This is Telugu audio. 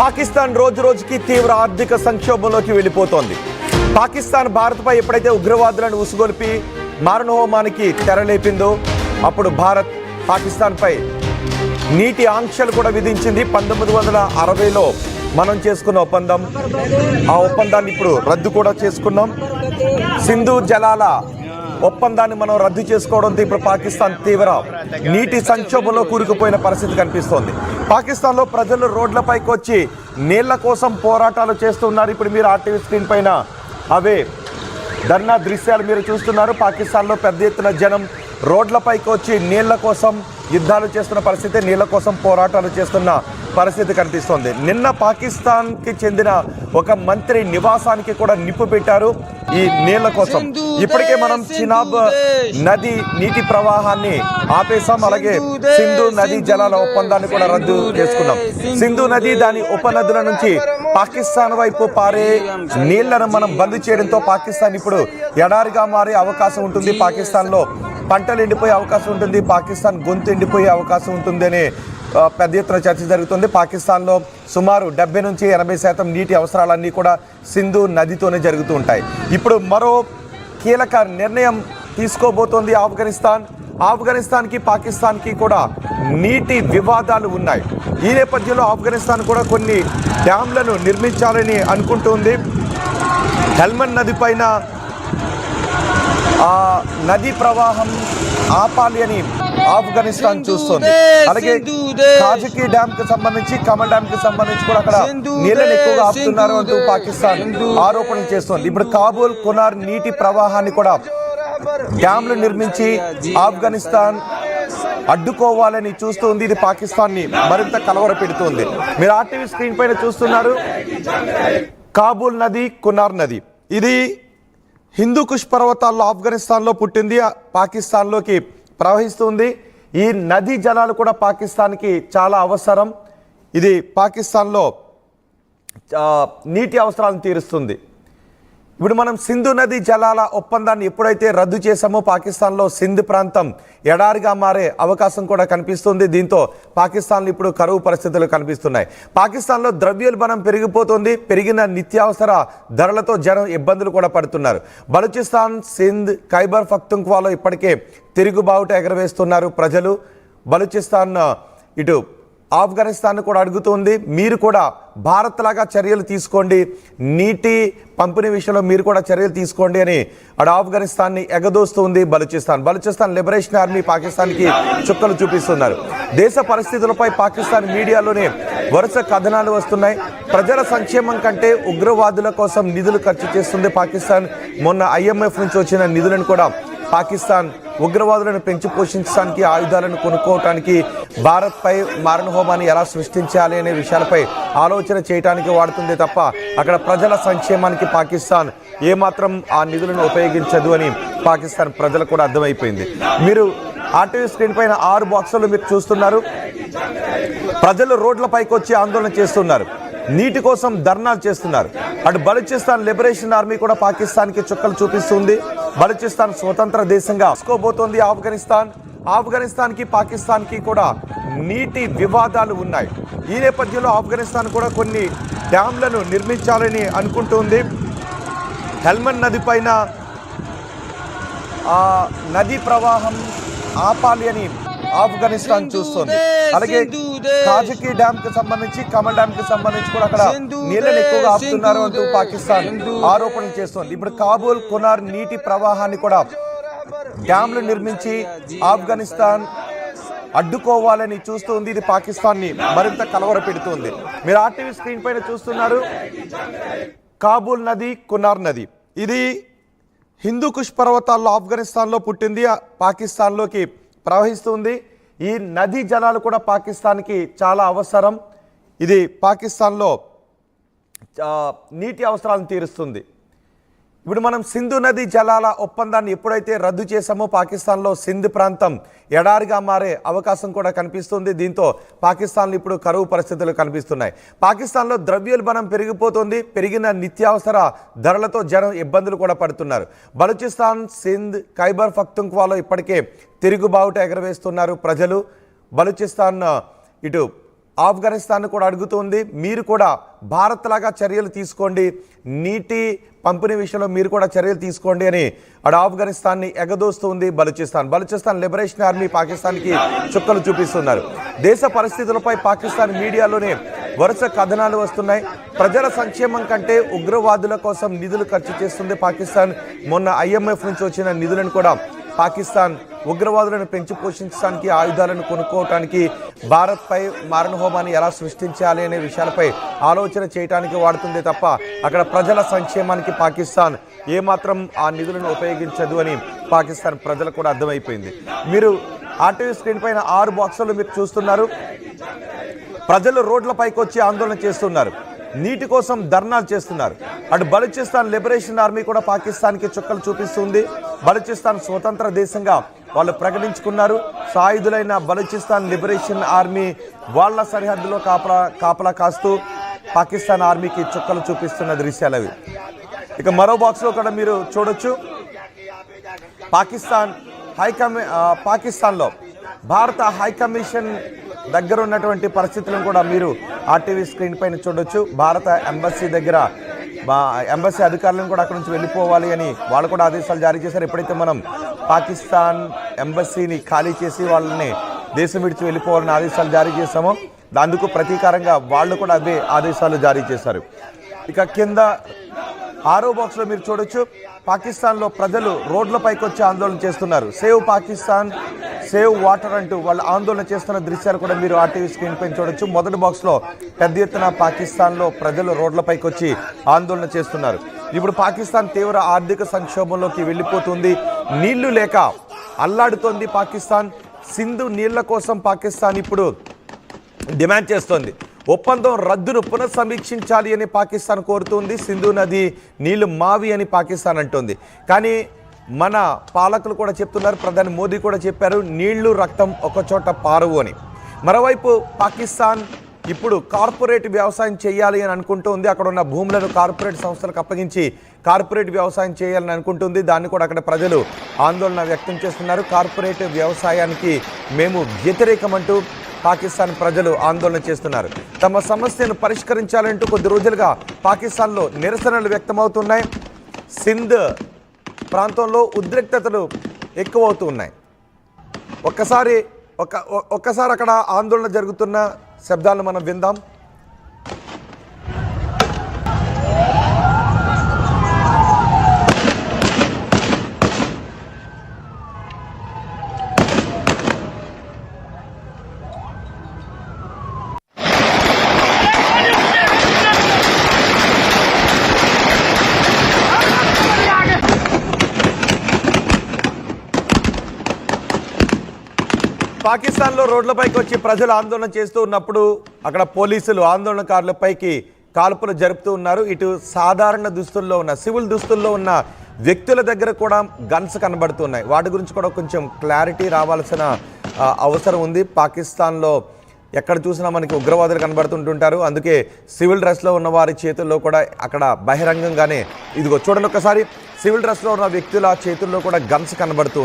పాకిస్తాన్ రోజు రోజుకి తీవ్ర ఆర్థిక సంక్షోభంలోకి వెళ్ళిపోతోంది. పాకిస్తాన్ భారత్పై ఎప్పుడైతే ఉగ్రవాదులను ఉసుగొల్పి మారణహోమానికి తెరలేపిందో అప్పుడు భారత్ పాకిస్తాన్పై నీటి ఆంక్షలు కూడా విధించింది. 1960లో మనం చేసుకున్న ఒప్పందం, ఆ ఒప్పందాన్ని ఇప్పుడు రద్దు కూడా చేసుకున్నాం. సింధు జలాల ఒప్పందాన్ని మనం రద్దు చేసుకోవడంతో ఇప్పుడు పాకిస్తాన్ తీవ్ర నీటి సంక్షోభంలో కూరుకుపోయిన పరిస్థితి కనిపిస్తోంది. పాకిస్తాన్లో ప్రజలు రోడ్లపైకి వచ్చి నీళ్ల కోసం పోరాటాలు చేస్తున్నారు. ఇప్పుడు మీరు ఆర్టీవీ స్క్రీన్ పైన అవే ధర్నా దృశ్యాలు మీరు చూస్తున్నారు. పాకిస్తాన్లో పెద్ద ఎత్తున జనం రోడ్లపైకి వచ్చి నీళ్ల కోసం యుద్ధాలు చేస్తున్న పరిస్థితి, నీళ్ల కోసం పోరాటాలు చేస్తున్న పరిస్థితి కనిపిస్తోంది. నిన్న పాకిస్తాన్కి చెందిన ఒక మంత్రి నివాసానికి కూడా నిప్పు పెట్టారు ఈ నీళ్ల కోసం. ఇప్పటికే మనం చినాబ్ నది నీటి ప్రవాహాన్ని ఆపేశాం, అలాగే సింధు నది జలాల ఒప్పందాన్ని కూడా రద్దు చేసుకున్నాం. సింధు నది దాని ఉపనదుల నుంచి పాకిస్తాన్ వైపు పారే నీళ్లను మనం బంద్ చేయడంతో పాకిస్తాన్ ఇప్పుడు ఎడారిగా మారే అవకాశం ఉంటుంది. పాకిస్తాన్లో పంటలు ఎండిపోయే అవకాశం ఉంటుంది, పాకిస్తాన్ గొంతు ఎండిపోయే అవకాశం ఉంటుంది అనే పెద్ద ఎత్తున చర్చ జరుగుతుంది. పాకిస్తాన్లో సుమారు 70 నుంచి 80% నీటి అవసరాలన్నీ కూడా సింధు నదితోనే జరుగుతూ ఉంటాయి. ఇప్పుడు మరో కీలక నిర్ణయం తీసుకోబోతోంది ఆఫ్ఘనిస్తాన్కి పాకిస్తాన్కి కూడా నీటి వివాదాలు ఉన్నాయి. ఈ నేపథ్యంలో ఆఫ్ఘనిస్తాన్ కూడా కొన్ని డ్యామ్లను నిర్మించాలని అనుకుంటుంది. హెల్మండ్ నది పైన ఆ నది ప్రవాహం ఆపాలి అని ఆఫ్ఘనిస్తాన్ చూస్తుంది. అలాగే కాజకి డ్యామ్ కి సంబంధించి, కమల్ డ్యామ్ కి సంబంధించి కూడా అక్కడ నీళ్ళని ఎక్కువగా ఆపుతున్నారు అంటూ పాకిస్తాన్ ఆరోపణలు చేస్తోంది. ఇప్పుడు కాబూల్ కునార్ నీటి ప్రవాహాన్ని కూడా డ్యామ్లు నిర్మించి ఆఫ్ఘనిస్తాన్ అడ్డుకోవాలని చూస్తుంది. ఇది పాకిస్తాన్ ని మరింత కలవరపెడుతోంది. మీరు ఆర్టీవీ స్క్రీన్ పైన చూస్తున్నారు కాబూల్ నది, కునార్ నది. ఇది హిందూ కుష్ పర్వతాల్లో ఆఫ్ఘనిస్తాన్లో పుట్టింది, పాకిస్తాన్లోకి ప్రవహిస్తుంది. ఈ నదీ జలాలు కూడా పాకిస్తాన్కి చాలా అవసరం. ఇది పాకిస్తాన్లో నీటి అవసరాలను తీరుస్తుంది. ఇప్పుడు మనం సింధు నది జలాల ఒప్పందాన్ని ఎప్పుడైతే రద్దు చేశామో పాకిస్తాన్లో సింధ్ ప్రాంతం ఎడారిగా మారే అవకాశం కూడా కనిపిస్తుంది. దీంతో పాకిస్తాన్లో ఇప్పుడు కరువు పరిస్థితులు కనిపిస్తున్నాయి. పాకిస్తాన్లో ద్రవ్యోల్బణం పెరిగిపోతుంది. పెరిగిన నిత్యావసర ధరలతో జనం ఇబ్బందులు కూడా పడుతున్నారు. బలూచిస్తాన్, సింధ్, ఖైబర్ పఖ్తూన్ఖ్వాలో ఇప్పటికే తిరుగుబావుట ఎగరవేస్తున్నారు ప్రజలు. బలూచిస్తాన్ ఇటు ఆఫ్ఘనిస్తాన్ కూడా అడుగుతుంది, మీరు కూడా భారత్ లాగా చర్యలు తీసుకోండి, నీటి పంపిణీ విషయంలో మీరు కూడా చర్యలు తీసుకోండి అని అటు ఆఫ్ఘనిస్తాన్ని ఎగదోస్తుంది బలూచిస్తాన్ లిబరేషన్ ఆర్మీ పాకిస్తాన్కి చుక్కలు చూపిస్తున్నారు. దేశ పరిస్థితులపై పాకిస్తాన్ మీడియాలోనే వరుస కథనాలు వస్తున్నాయి. ప్రజల సంక్షేమం కంటే ఉగ్రవాదుల కోసం నిధులు ఖర్చు చేస్తుంది పాకిస్తాన్. మొన్న IMF నుంచి వచ్చిన నిధులను కూడా పాకిస్తాన్ ఉగ్రవాదులను పెంచి పోషించడానికి, ఆయుధాలను కొనుక్కోవటానికి, భారత్పై మారణహోమాన్ని ఎలా సృష్టించాలి అనే విషయాలపై ఆలోచన చేయడానికి వాడుతుంది తప్ప అక్కడ ప్రజల సంక్షేమానికి పాకిస్తాన్ ఏమాత్రం ఆ నిధులను ఉపయోగించదు అని పాకిస్తాన్ ప్రజలకు కూడా అర్థమైపోయింది. మీరు ఆర్టీవీ స్క్రీన్ పైన 6 బాక్సులు మీరు చూస్తున్నారు. ప్రజలు రోడ్లపైకి వచ్చి ఆందోళన చేస్తున్నారు, నీటి కోసం ధర్నాలు చేస్తున్నారు. అటు బలూచిస్తాన్ లిబరేషన్ ఆర్మీ కూడా పాకిస్తాన్కి చుక్కలు చూపిస్తుంది. బలూచిస్తాన్ స్వతంత్ర దేశంగా తీసుకోబోతోంది ఆఫ్ఘనిస్తాన్కి పాకిస్తాన్కి కూడా నీటి వివాదాలు ఉన్నాయి. ఈ నేపథ్యంలో ఆఫ్ఘనిస్తాన్ కూడా కొన్ని డ్యామ్లను నిర్మించాలని అనుకుంటుంది. హెల్మండ్ నది పైన ఆ నది ప్రవాహం ఆపాలి అని ఆఫ్ఘనిస్తాన్ చూస్తుంది. అలాగే కాజకి డ్యామ్ కి సంబంధించి, కమల్ డ్యామ్ కి సంబంధించి కూడా అక్కడ నీళ్ళని ఎక్కువగా ఆపుతున్నారు అంటూ పాకిస్తాన్ ఆరోపణలు చేస్తోంది. ఇప్పుడు కాబూల్ కునార్ నీటి ప్రవాహాన్ని కూడా డ్యామ్లు నిర్మించి ఆఫ్ఘనిస్తాన్ అడ్డుకోవాలని చూస్తుంది. ఇది పాకిస్తాన్ ని మరింత కలవరపెడుతుంది. మీరు ఆర్టీవీ స్క్రీన్ పైన చూస్తున్నారు కాబూల్ నది, కునార్ నది. ఇది హిందూ కుష్ పర్వతాల్లో ఆఫ్ఘనిస్తాన్లో పుట్టింది, పాకిస్తాన్లోకి ప్రవహిస్తుంది. ఈ నదీ జలాలు కూడా పాకిస్తాన్కి చాలా అవసరం. ఇది పాకిస్తాన్లో నీటి అవసరాలను తీరుస్తుంది. ఇప్పుడు మనం సింధు నది జలాల ఒప్పందాన్ని ఎప్పుడైతే రద్దు చేశామో పాకిస్తాన్లో సింధ్ ప్రాంతం ఎడారిగా మారే అవకాశం కూడా కనిపిస్తుంది. దీంతో పాకిస్తాన్లో ఇప్పుడు కరువు పరిస్థితులు కనిపిస్తున్నాయి. పాకిస్తాన్లో ద్రవ్యోల్బణం పెరిగిపోతుంది. పెరిగిన నిత్యావసర ధరలతో జనం ఇబ్బందులు కూడా పడుతున్నారు. బలూచిస్తాన్, సింధ్, ఖైబర్ పఖ్తూన్ఖ్వాలో ఇప్పటికే తిరుగుబావుట ఎగరవేస్తున్నారు ప్రజలు. బలూచిస్తాన్ ఇటు ఆఫ్ఘనిస్తాన్ కూడా అడుగుతుంది, మీరు కూడా భారత్ లాగా చర్యలు తీసుకోండి, నీటి పంపిణీ విషయంలో మీరు కూడా చర్యలు తీసుకోండి అని అటు ఆఫ్ఘనిస్తాన్ని ఎగదోస్తుంది బలూచిస్తాన్ లిబరేషన్ ఆర్మీ పాకిస్తాన్కి చుక్కలు చూపిస్తున్నారు. దేశ పరిస్థితులపై పాకిస్తాన్ మీడియాలోనే వరుస కథనాలు వస్తున్నాయి. ప్రజల సంక్షేమం కంటే ఉగ్రవాదుల కోసం నిధులు ఖర్చు చేస్తుంది పాకిస్తాన్. మొన్న IMF నుంచి వచ్చిన నిధులను కూడా పాకిస్తాన్ ఉగ్రవాదులను పెంచి పోషించడానికి, ఆయుధాలను కొనుక్కోవటానికి, భారత్పై మారణహోమాన్ని ఎలా సృష్టించాలి అనే విషయాలపై ఆలోచన చేయడానికి వాడుతుంది తప్ప అక్కడ ప్రజల సంక్షేమానికి పాకిస్తాన్ ఏమాత్రం ఆ నిధులను ఉపయోగించదు అని పాకిస్తాన్ ప్రజలకు కూడా అర్థమైపోయింది. మీరు RTV స్క్రీన్ పైన 6 బాక్సులు మీరు చూస్తున్నారు. ప్రజలు రోడ్లపైకి వచ్చి ఆందోళన చేస్తున్నారు, నీటి కోసం ధర్నాలు చేస్తున్నారు. అటు బలూచిస్తాన్ లిబరేషన్ ఆర్మీ కూడా పాకిస్తాన్కి చుక్కలు చూపిస్తుంది. బలూచిస్తాన్ స్వతంత్ర దేశంగా వాళ్ళు ప్రకటించుకున్నారు. సాయుధులైన బలూచిస్తాన్ లిబరేషన్ ఆర్మీ వాళ్ళ సరిహద్దులో కాపలా కాస్తూ పాకిస్తాన్ ఆర్మీకి చుక్కలు చూపిస్తున్న దృశ్యాలు అవి. ఇక మరో బాక్స్లో కూడా మీరు చూడొచ్చు, పాకిస్తాన్లో భారత హైకమిషన్ దగ్గర ఉన్నటువంటి పరిస్థితులను కూడా మీరు RTV స్క్రీన్ పైన చూడొచ్చు. భారత ఎంబసీ దగ్గర ఎంబసీ అధికారులను కూడా అక్కడ నుంచి వెళ్ళిపోవాలి అని వాళ్ళు కూడా ఆదేశాలు జారీ చేశారు. ఎప్పుడైతే మనం పాకిస్తాన్ ఎంబసీని ఖాళీ చేసి వాళ్ళని దేశం విడిచి వెళ్ళిపోవాలని ఆదేశాలు జారీ చేశామో అందుకు ప్రతీకారంగా వాళ్ళు కూడా అదే ఆదేశాలు జారీ చేశారు. ఇక కింద 6వ బాక్స్లో మీరు చూడొచ్చు, పాకిస్తాన్లో ప్రజలు రోడ్లపైకి వచ్చి ఆందోళన చేస్తున్నారు. సేవ్ పాకిస్తాన్, సేవ్ వాటర్ అంటూ వాళ్ళు ఆందోళన చేస్తున్న దృశ్యాలు కూడా మీరు RTV స్క్రీన్ పైన చూడొచ్చు. మొదటి బాక్స్లో పెద్ద ఎత్తున పాకిస్తాన్లో ప్రజలు రోడ్లపైకి వచ్చి ఆందోళన చేస్తున్నారు. ఇప్పుడు పాకిస్తాన్ తీవ్ర ఆర్థిక సంక్షోభంలోకి వెళ్ళిపోతుంది. నీళ్లు లేక అల్లాడుతోంది పాకిస్తాన్. సింధు నీళ్ల కోసం పాకిస్తాన్ ఇప్పుడు డిమాండ్ చేస్తోంది. ఒప్పందం రద్దును పునఃసమీక్షించాలి అని పాకిస్తాన్ కోరుతుంది. సింధు నది నీళ్లు మావి అని పాకిస్తాన్ అంటోంది. కానీ మన పాలకులు కూడా చెప్తున్నారు, ప్రధాని మోదీ కూడా చెప్పారు, నీళ్లు రక్తం ఒకచోట పారవు అని. మరోవైపు పాకిస్తాన్ ఇప్పుడు కార్పొరేట్ వ్యవసాయం చేయాలి అని అనుకుంటుంది. అక్కడ ఉన్న భూములను కార్పొరేట్ సంస్థలకు అప్పగించి కార్పొరేట్ వ్యవసాయం చేయాలని అనుకుంటుంది. దాన్ని కూడా అక్కడ ప్రజలు ఆందోళన వ్యక్తం చేస్తున్నారు. కార్పొరేట్ వ్యవసాయానికి మేము వ్యతిరేకమంటూ పాకిస్తాన్ ప్రజలు ఆందోళన చేస్తున్నారు. తమ సమస్యను పరిష్కరించాలంటూ కొద్ది రోజులుగా పాకిస్తాన్లో నిరసనలు వ్యక్తమవుతున్నాయి. సింధ్ ప్రాంతంలో ఉద్రిక్తతలు ఎక్కువవుతూ ఉన్నాయి. ఒక్కసారి అక్కడ ఆందోళన జరుగుతున్న శబ్దాలను మనం విందాం. పాకిస్తాన్లో రోడ్లపైకి వచ్చి ప్రజలు ఆందోళన చేస్తూ ఉన్నప్పుడు అక్కడ పోలీసులు ఆందోళనకారులపైకి కాల్పులు జరుపుతూ ఉన్నారు. ఇటు సాధారణ దుస్తుల్లో ఉన్న, సివిల్ దుస్తుల్లో ఉన్న వ్యక్తుల దగ్గర కూడా గన్స్ కనబడుతున్నాయి. వాటి గురించి కూడా కొంచెం క్లారిటీ రావాల్సిన అవసరం ఉంది. పాకిస్తాన్లో ఎక్కడ చూసినా మనకి ఉగ్రవాదులు కనబడుతుంటుంటారు. అందుకే సివిల్ డ్రెస్లో ఉన్న వారి చేతుల్లో కూడా అక్కడ బహిరంగంగానే ఇదిగో చూడండి, ఒకసారి సివిల్ డ్రెస్లో ఉన్న వ్యక్తుల చేతుల్లో కూడా గన్స్ కనబడుతూ